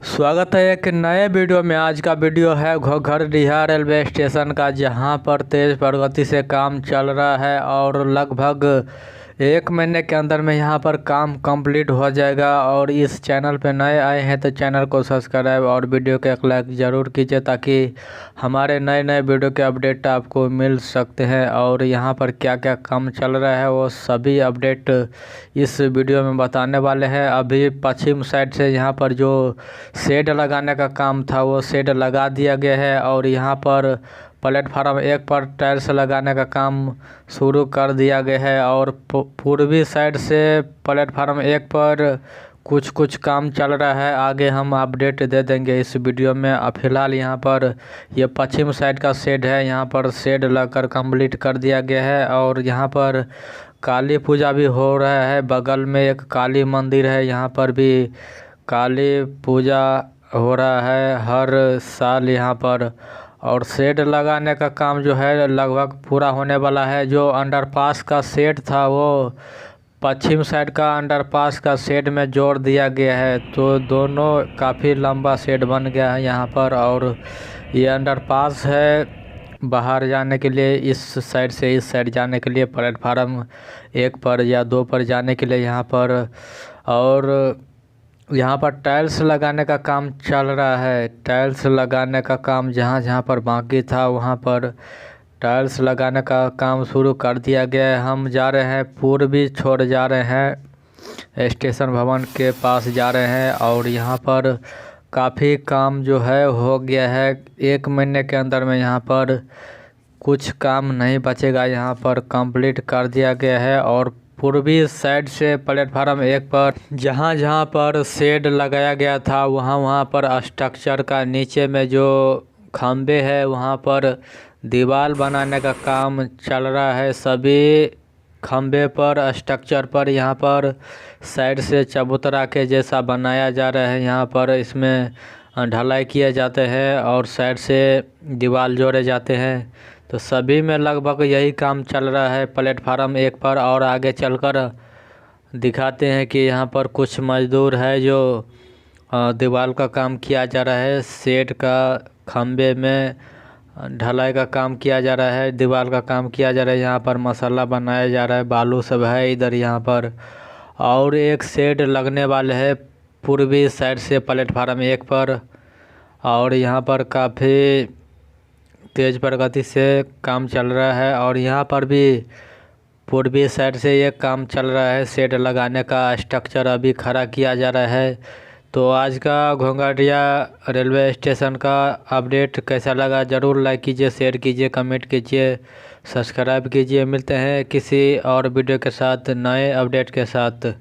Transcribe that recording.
स्वागत है एक नए वीडियो में। आज का वीडियो है घोघरडीहा रेलवे स्टेशन का, जहां पर तेज़ प्रगति से काम चल रहा है और लगभग 1 महीने के अंदर में यहां पर काम कंप्लीट हो जाएगा। और इस चैनल पे नए आए हैं तो चैनल को सब्सक्राइब और वीडियो को एक लाइक ज़रूर कीजिए, ताकि हमारे नए नए वीडियो के अपडेट आपको मिल सकते हैं। और यहां पर क्या क्या काम चल रहा है वो सभी अपडेट इस वीडियो में बताने वाले हैं। अभी पश्चिम साइड से यहाँ पर जो शेड लगाने का काम था वो शेड लगा दिया गया है, और यहाँ पर प्लेटफार्म 1 पर टाइल्स लगाने का काम शुरू कर दिया गया है। और पूर्वी साइड से प्लेटफार्म 1 पर कुछ काम चल रहा है, आगे हम अपडेट दे देंगे इस वीडियो में। फ़िलहाल यहाँ पर ये पश्चिम साइड का शेड है, यहाँ पर शेड लगकर कंप्लीट कर दिया गया है। और यहाँ पर काली पूजा भी हो रहा है, बगल में एक काली मंदिर है, यहाँ पर भी काली पूजा हो रहा है हर साल यहाँ पर। और शेड लगाने का काम जो है लगभग पूरा होने वाला है। जो अंडरपास का शेड था वो पश्चिम साइड का अंडरपास का शेड में जोड़ दिया गया है, तो दोनों काफ़ी लंबा शेड बन गया है यहाँ पर। और ये अंडरपास है बाहर जाने के लिए, इस साइड से इस साइड जाने के लिए, प्लेटफार्म 1 पर या 2 पर जाने के लिए यहाँ पर। और यहाँ पर टाइल्स लगाने का काम चल रहा है। टाइल्स लगाने का काम जहाँ जहाँ पर बाकी था वहाँ पर टाइल्स लगाने का काम शुरू कर दिया गया है। हम जा रहे हैं पूर्वी छोड़ जा रहे हैं, स्टेशन भवन के पास जा रहे हैं। और यहाँ पर काफ़ी काम जो है हो गया है, 1 महीने के अंदर में यहाँ पर कुछ काम नहीं बचेगा, यहाँ पर कंप्लीट कर दिया गया है। और पूर्वी साइड से प्लेटफार्म 1 पर जहाँ जहाँ पर शेड लगाया गया था वहाँ पर स्ट्रक्चर का नीचे में जो खंबे है वहाँ पर दीवार बनाने का काम चल रहा है। सभी खंबे पर स्ट्रक्चर पर यहाँ पर साइड से चबूतरा के जैसा बनाया जा रहा है, यहाँ पर इसमें ढलाई किए जाते हैं और साइड से दीवार जोड़े जाते हैं। तो सभी में लगभग यही काम चल रहा है प्लेटफार्म 1 पर। और आगे चलकर दिखाते हैं कि यहाँ पर कुछ मजदूर है जो दीवार का काम किया जा रहा है, शेड का खंबे में ढलाई का काम किया जा रहा है, दीवार का काम किया जा रहा है। यहाँ पर मसाला बनाया जा रहा है, बालू सब है इधर यहाँ पर। और एक शेड लगने वाले है पूर्वी साइड से प्लेटफार्म 1 पर। और यहाँ पर काफ़ी तेज़ प्रगति से काम चल रहा है। और यहाँ पर भी पूर्वी साइड से ये काम चल रहा है, शेड लगाने का स्ट्रक्चर अभी खड़ा किया जा रहा है। तो आज का घोघरडीहा रेलवे स्टेशन का अपडेट कैसा लगा ज़रूर लाइक कीजिए, शेयर कीजिए, कमेंट कीजिए, सब्सक्राइब कीजिए। मिलते हैं किसी और वीडियो के साथ, नए अपडेट के साथ।